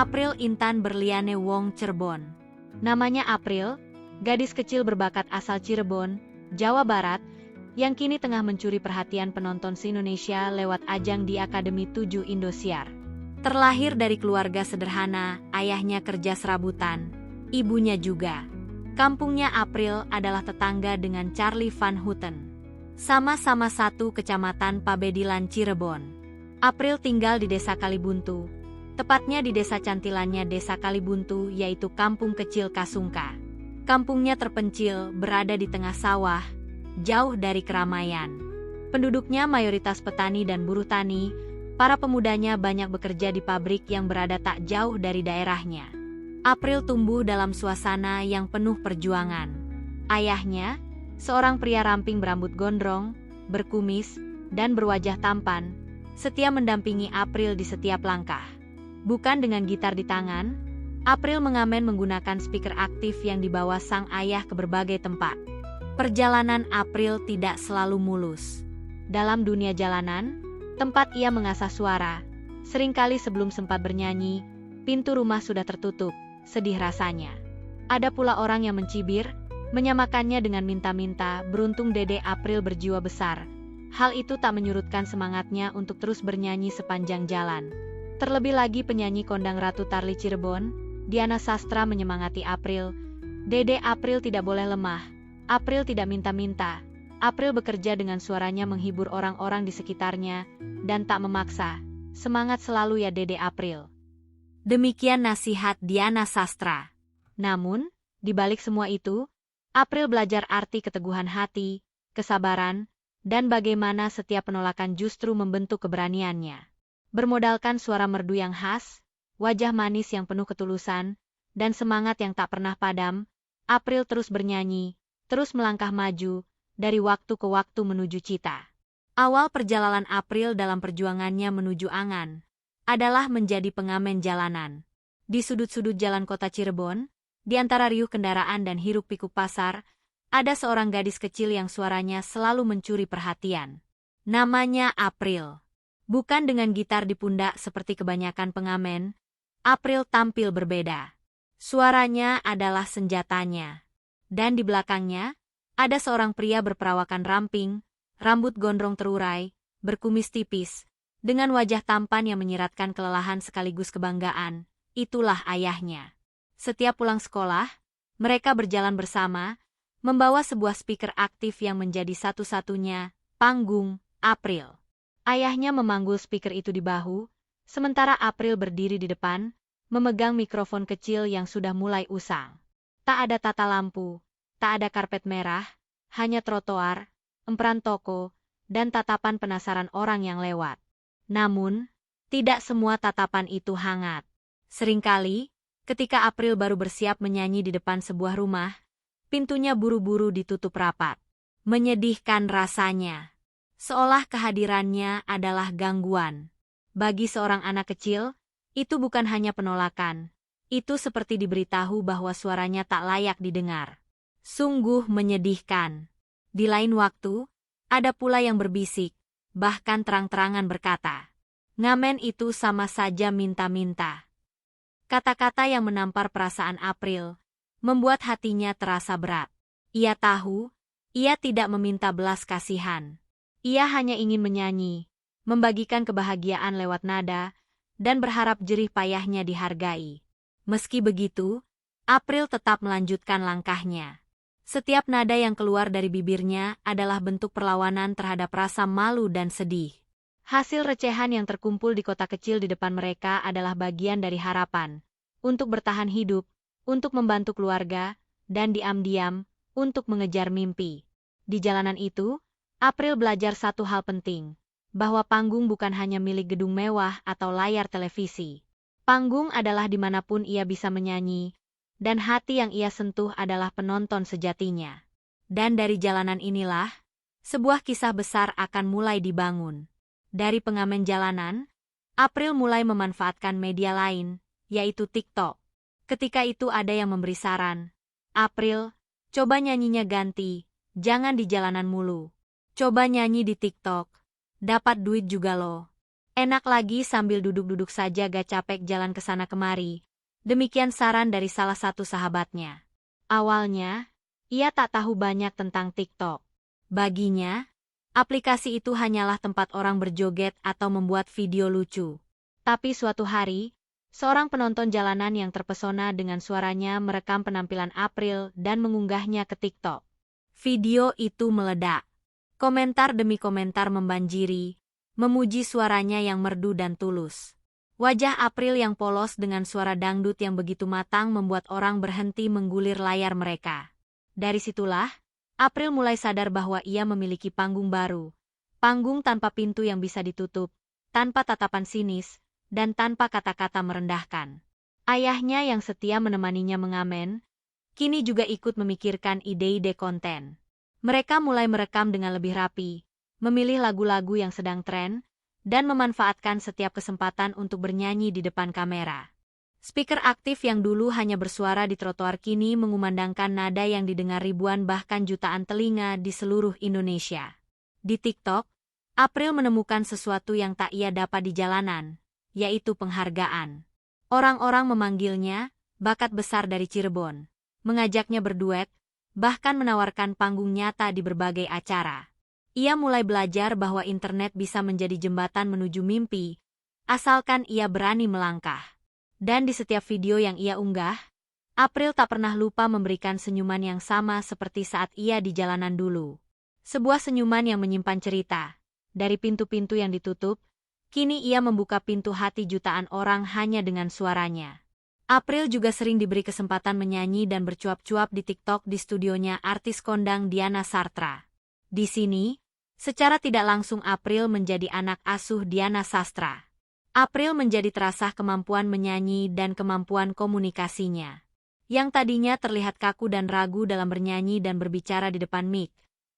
April Intan Berliane Wong Cirebon. Namanya April, gadis kecil berbakat asal Cirebon, Jawa Barat, yang kini tengah mencuri perhatian penonton se-Indonesia lewat ajang di Akademi 7 Indosiar. Terlahir dari keluarga sederhana, ayahnya kerja serabutan, ibunya juga. Kampungnya April adalah tetangga dengan Charlie Van Houten. Sama-sama satu kecamatan Pabedilan, Cirebon. April tinggal di Desa Kalibuntu, tepatnya di Desa Cantilannya Desa Kalibuntu, yaitu kampung kecil Kasungka. Kampungnya terpencil, berada di tengah sawah, jauh dari keramaian. Penduduknya mayoritas petani dan buruh tani, para pemudanya banyak bekerja di pabrik yang berada tak jauh dari daerahnya. April tumbuh dalam suasana yang penuh perjuangan. Ayahnya, seorang pria ramping berambut gondrong, berkumis, dan berwajah tampan, setia mendampingi April di setiap langkah. Bukan dengan gitar di tangan, April mengamen menggunakan speaker aktif yang dibawa sang ayah ke berbagai tempat. Perjalanan April tidak selalu mulus. Dalam dunia jalanan, tempat ia mengasah suara, seringkali sebelum sempat bernyanyi, pintu rumah sudah tertutup, sedih rasanya. Ada pula orang yang mencibir, menyamakannya dengan minta-minta, beruntung Dede April berjiwa besar. Hal itu tak menyurutkan semangatnya untuk terus bernyanyi sepanjang jalan. Terlebih lagi penyanyi kondang Ratu Tarli Cirebon, Diana Sastra menyemangati April. Dede April tidak boleh lemah. April tidak minta-minta. April bekerja dengan suaranya menghibur orang-orang di sekitarnya, dan tak memaksa. Semangat selalu ya Dede April. Demikian nasihat Diana Sastra. Namun, di balik semua itu, April belajar arti keteguhan hati, kesabaran, dan bagaimana setiap penolakan justru membentuk keberaniannya. Bermodalkan suara merdu yang khas, wajah manis yang penuh ketulusan, dan semangat yang tak pernah padam, April terus bernyanyi, terus melangkah maju, dari waktu ke waktu menuju cita. Awal perjalanan April dalam perjuangannya menuju angan, adalah menjadi pengamen jalanan. Di sudut-sudut jalan kota Cirebon, di antara riuh kendaraan dan hiruk-pikuk pasar, ada seorang gadis kecil yang suaranya selalu mencuri perhatian. Namanya April. Bukan dengan gitar di pundak seperti kebanyakan pengamen, April tampil berbeda. Suaranya adalah senjatanya. Dan di belakangnya, ada seorang pria berperawakan ramping, rambut gondrong terurai, berkumis tipis, dengan wajah tampan yang menyiratkan kelelahan sekaligus kebanggaan. Itulah ayahnya. Setiap pulang sekolah, mereka berjalan bersama, membawa sebuah speaker aktif yang menjadi satu-satunya panggung April. Ayahnya memanggul speaker itu di bahu, sementara April berdiri di depan, memegang mikrofon kecil yang sudah mulai usang. Tak ada tata lampu, tak ada karpet merah, hanya trotoar, emperan toko, dan tatapan penasaran orang yang lewat. Namun, tidak semua tatapan itu hangat. Seringkali, ketika April baru bersiap menyanyi di depan sebuah rumah, pintunya buru-buru ditutup rapat. Menyedihkan rasanya. Seolah kehadirannya adalah gangguan. Bagi seorang anak kecil, itu bukan hanya penolakan. Itu seperti diberitahu bahwa suaranya tak layak didengar. Sungguh menyedihkan. Di lain waktu, ada pula yang berbisik, bahkan terang-terangan berkata, "Ngamen itu sama saja minta-minta." Kata-kata yang menampar perasaan April, membuat hatinya terasa berat. Ia tahu, ia tidak meminta belas kasihan. Ia hanya ingin menyanyi, membagikan kebahagiaan lewat nada, dan berharap jerih payahnya dihargai. Meski begitu, April tetap melanjutkan langkahnya. Setiap nada yang keluar dari bibirnya adalah bentuk perlawanan terhadap rasa malu dan sedih. Hasil recehan yang terkumpul di kota kecil di depan mereka adalah bagian dari harapan, untuk bertahan hidup, untuk membantu keluarga, dan diam-diam, untuk mengejar mimpi. Di jalanan itu, April belajar satu hal penting, bahwa panggung bukan hanya milik gedung mewah atau layar televisi. Panggung adalah dimanapun ia bisa menyanyi, dan hati yang ia sentuh adalah penonton sejatinya. Dan dari jalanan inilah, sebuah kisah besar akan mulai dibangun. Dari pengamen jalanan, April mulai memanfaatkan media lain, yaitu TikTok. Ketika itu ada yang memberi saran, "April, coba nyanyinya ganti, jangan di jalanan mulu. Coba nyanyi di TikTok, dapat duit juga loh." Enak lagi sambil duduk-duduk saja gak capek jalan ke sana kemari. Demikian saran dari salah satu sahabatnya. Awalnya, ia tak tahu banyak tentang TikTok. Baginya, aplikasi itu hanyalah tempat orang berjoget atau membuat video lucu. Tapi suatu hari, seorang penonton jalanan yang terpesona dengan suaranya merekam penampilan April dan mengunggahnya ke TikTok. Video itu meledak. Komentar demi komentar membanjiri, memuji suaranya yang merdu dan tulus. Wajah April yang polos dengan suara dangdut yang begitu matang membuat orang berhenti menggulir layar mereka. Dari situlah, April mulai sadar bahwa ia memiliki panggung baru. Panggung tanpa pintu yang bisa ditutup, tanpa tatapan sinis, dan tanpa kata-kata merendahkan. Ayahnya yang setia menemaninya mengamen, kini juga ikut memikirkan ide-ide konten. Mereka mulai merekam dengan lebih rapi, memilih lagu-lagu yang sedang tren, dan memanfaatkan setiap kesempatan untuk bernyanyi di depan kamera. Speaker aktif yang dulu hanya bersuara di trotoar kini mengumandangkan nada yang didengar ribuan bahkan jutaan telinga di seluruh Indonesia. Di TikTok, April menemukan sesuatu yang tak ia dapat di jalanan, yaitu penghargaan. Orang-orang memanggilnya bakat besar dari Cirebon, mengajaknya berduet, bahkan menawarkan panggung nyata di berbagai acara. Ia mulai belajar bahwa internet bisa menjadi jembatan menuju mimpi, asalkan ia berani melangkah. Dan di setiap video yang ia unggah, April tak pernah lupa memberikan senyuman yang sama seperti saat ia di jalanan dulu. Sebuah senyuman yang menyimpan cerita. Dari pintu-pintu yang ditutup, kini ia membuka pintu hati jutaan orang hanya dengan suaranya. April juga sering diberi kesempatan menyanyi dan bercuap-cuap di TikTok di studionya artis kondang Diana Sastra. Di sini, secara tidak langsung April menjadi anak asuh Diana Sastra. April menjadi terasah kemampuan menyanyi dan kemampuan komunikasinya. Yang tadinya terlihat kaku dan ragu dalam bernyanyi dan berbicara di depan mic.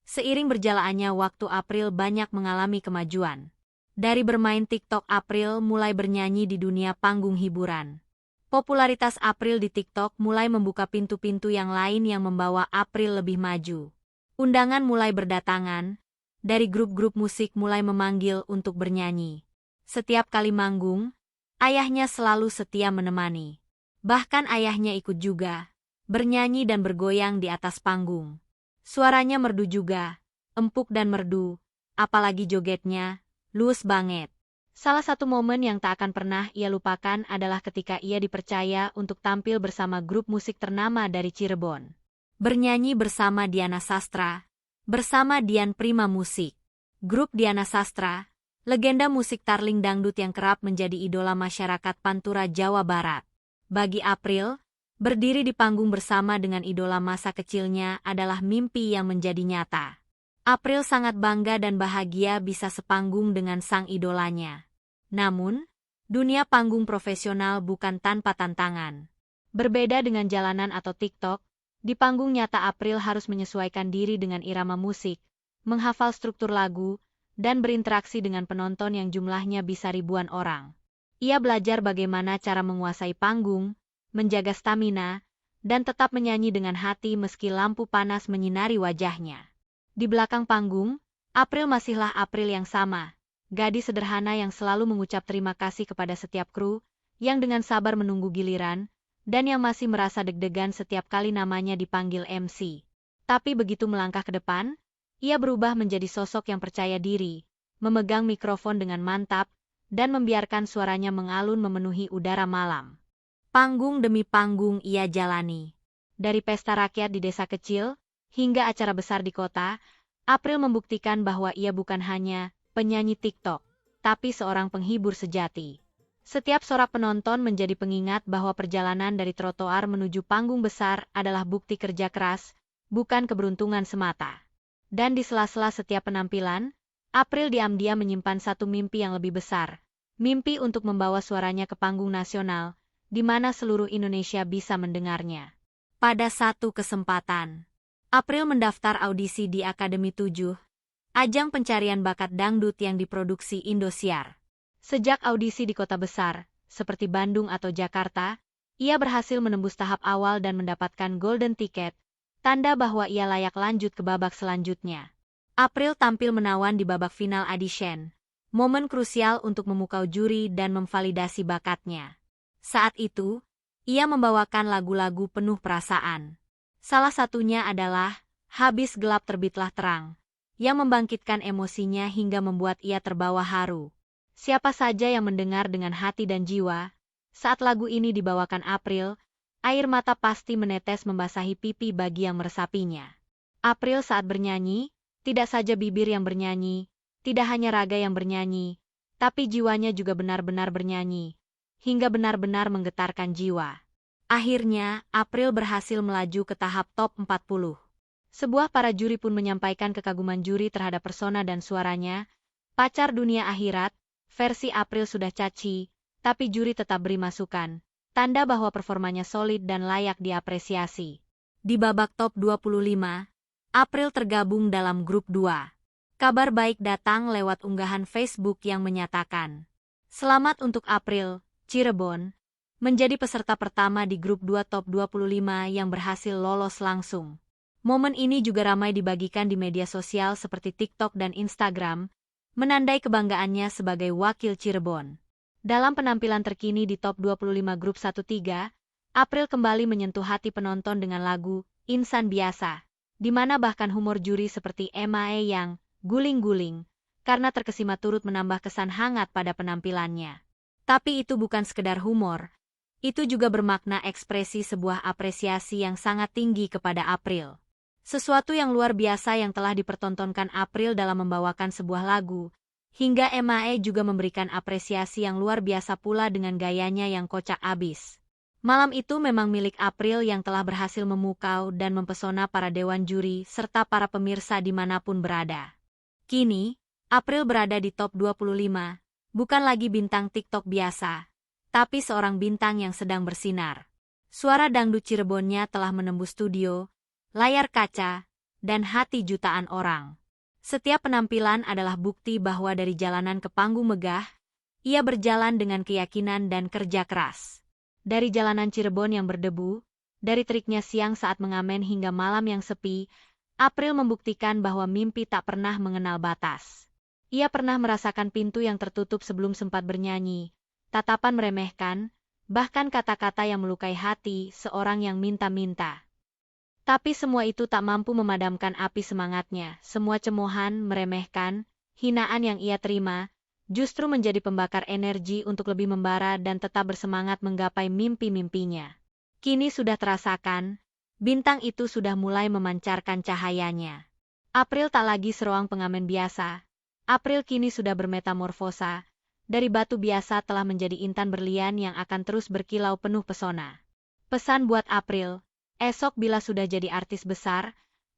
Seiring berjalannya waktu April banyak mengalami kemajuan. Dari bermain TikTok April mulai bernyanyi di dunia panggung hiburan. Popularitas April di TikTok mulai membuka pintu-pintu yang lain yang membawa April lebih maju. Undangan mulai berdatangan, dari grup-grup musik mulai memanggil untuk bernyanyi. Setiap kali manggung, ayahnya selalu setia menemani. Bahkan ayahnya ikut juga, bernyanyi dan bergoyang di atas panggung. Suaranya merdu juga, empuk dan merdu, apalagi jogetnya, luas banget. Salah satu momen yang tak akan pernah ia lupakan adalah ketika ia dipercaya untuk tampil bersama grup musik ternama dari Cirebon. Bernyanyi bersama Diana Sastra, bersama Dian Prima Musik. Grup Diana Sastra, legenda musik tarling dangdut yang kerap menjadi idola masyarakat Pantura Jawa Barat. Bagi April, berdiri di panggung bersama dengan idola masa kecilnya adalah mimpi yang menjadi nyata. April sangat bangga dan bahagia bisa sepanggung dengan sang idolanya. Namun, dunia panggung profesional bukan tanpa tantangan. Berbeda dengan jalanan atau TikTok, di panggung nyata April harus menyesuaikan diri dengan irama musik, menghafal struktur lagu, dan berinteraksi dengan penonton yang jumlahnya bisa ribuan orang. Ia belajar bagaimana cara menguasai panggung, menjaga stamina, dan tetap menyanyi dengan hati meski lampu panas menyinari wajahnya. Di belakang panggung, April masihlah April yang sama, gadis sederhana yang selalu mengucap terima kasih kepada setiap kru, yang dengan sabar menunggu giliran, dan yang masih merasa deg-degan setiap kali namanya dipanggil MC. Tapi begitu melangkah ke depan, ia berubah menjadi sosok yang percaya diri, memegang mikrofon dengan mantap, dan membiarkan suaranya mengalun memenuhi udara malam. Panggung demi panggung ia jalani. Dari pesta rakyat di desa kecil, hingga acara besar di kota, April membuktikan bahwa ia bukan hanya penyanyi TikTok, tapi seorang penghibur sejati. Setiap sorak penonton menjadi pengingat bahwa perjalanan dari trotoar menuju panggung besar adalah bukti kerja keras, bukan keberuntungan semata. Dan di sela-sela setiap penampilan, April diam-diam menyimpan satu mimpi yang lebih besar. Mimpi untuk membawa suaranya ke panggung nasional, di mana seluruh Indonesia bisa mendengarnya. Pada satu kesempatan, April mendaftar audisi di Akademi 7, ajang pencarian bakat dangdut yang diproduksi Indosiar. Sejak audisi di kota besar, seperti Bandung atau Jakarta, ia berhasil menembus tahap awal dan mendapatkan golden ticket, tanda bahwa ia layak lanjut ke babak selanjutnya. April tampil menawan di babak final audition, momen krusial untuk memukau juri dan memvalidasi bakatnya. Saat itu, ia membawakan lagu-lagu penuh perasaan. Salah satunya adalah Habis Gelap Terbitlah Terang, yang membangkitkan emosinya hingga membuat ia terbawa haru. Siapa saja yang mendengar dengan hati dan jiwa, saat lagu ini dibawakan April, air mata pasti menetes membasahi pipi bagi yang meresapinya. April saat bernyanyi, tidak saja bibir yang bernyanyi, tidak hanya raga yang bernyanyi, tapi jiwanya juga benar-benar bernyanyi, hingga benar-benar menggetarkan jiwa. Akhirnya, April berhasil melaju ke tahap top 40. Sebuah para juri pun menyampaikan kekaguman juri terhadap persona dan suaranya. Pacar dunia akhirat, versi April sudah caci, tapi juri tetap beri masukan, tanda bahwa performanya solid dan layak diapresiasi. Di babak top 25, April tergabung dalam grup 2. Kabar baik datang lewat unggahan Facebook yang menyatakan, "Selamat untuk April, Cirebon, menjadi peserta pertama di grup 2 top 25 yang berhasil lolos langsung." Momen ini juga ramai dibagikan di media sosial seperti TikTok dan Instagram, menandai kebanggaannya sebagai wakil Cirebon. Dalam penampilan terkini di top 25 grup 1-3, April kembali menyentuh hati penonton dengan lagu Insan Biasa, di mana bahkan humor juri seperti Emae yang guling-guling, karena terkesima turut menambah kesan hangat pada penampilannya. Tapi itu bukan sekedar humor, itu juga bermakna ekspresi sebuah apresiasi yang sangat tinggi kepada April. Sesuatu yang luar biasa yang telah dipertontonkan April dalam membawakan sebuah lagu, hingga Emae juga memberikan apresiasi yang luar biasa pula dengan gayanya yang kocak abis. Malam itu memang milik April yang telah berhasil memukau dan mempesona para dewan juri serta para pemirsa dimanapun berada. Kini, April berada di top 25, bukan lagi bintang TikTok biasa, tapi seorang bintang yang sedang bersinar. Suara dangdut Cirebonnya telah menembus studio, layar kaca, dan hati jutaan orang. Setiap penampilan adalah bukti bahwa dari jalanan ke panggung megah, ia berjalan dengan keyakinan dan kerja keras. Dari jalanan Cirebon yang berdebu, dari triknya siang saat mengamen hingga malam yang sepi, April membuktikan bahwa mimpi tak pernah mengenal batas. Ia pernah merasakan pintu yang tertutup sebelum sempat bernyanyi, tatapan meremehkan, bahkan kata-kata yang melukai hati seorang yang minta-minta. Tapi semua itu tak mampu memadamkan api semangatnya. Semua cemoohan, meremehkan, hinaan yang ia terima, justru menjadi pembakar energi untuk lebih membara dan tetap bersemangat menggapai mimpi-mimpinya. Kini sudah terasakan, bintang itu sudah mulai memancarkan cahayanya. April tak lagi seruang pengamen biasa. April kini sudah bermetamorfosa. Dari batu biasa telah menjadi intan berlian yang akan terus berkilau penuh pesona. Pesan buat April, esok bila sudah jadi artis besar,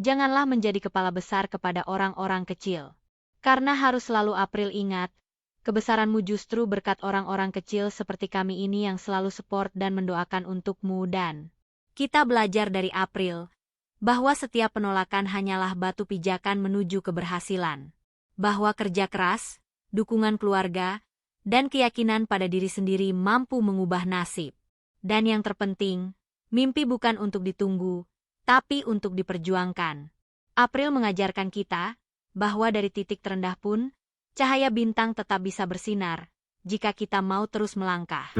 janganlah menjadi kepala besar kepada orang-orang kecil. Karena harus selalu April ingat, kebesaranmu justru berkat orang-orang kecil seperti kami ini yang selalu support dan mendoakan untukmu dan kita belajar dari April, bahwa setiap penolakan hanyalah batu pijakan menuju keberhasilan. Bahwa kerja keras, dukungan keluarga, dan keyakinan pada diri sendiri mampu mengubah nasib. Dan yang terpenting, mimpi bukan untuk ditunggu, tapi untuk diperjuangkan. April mengajarkan kita, bahwa dari titik terendah pun, cahaya bintang tetap bisa bersinar, jika kita mau terus melangkah.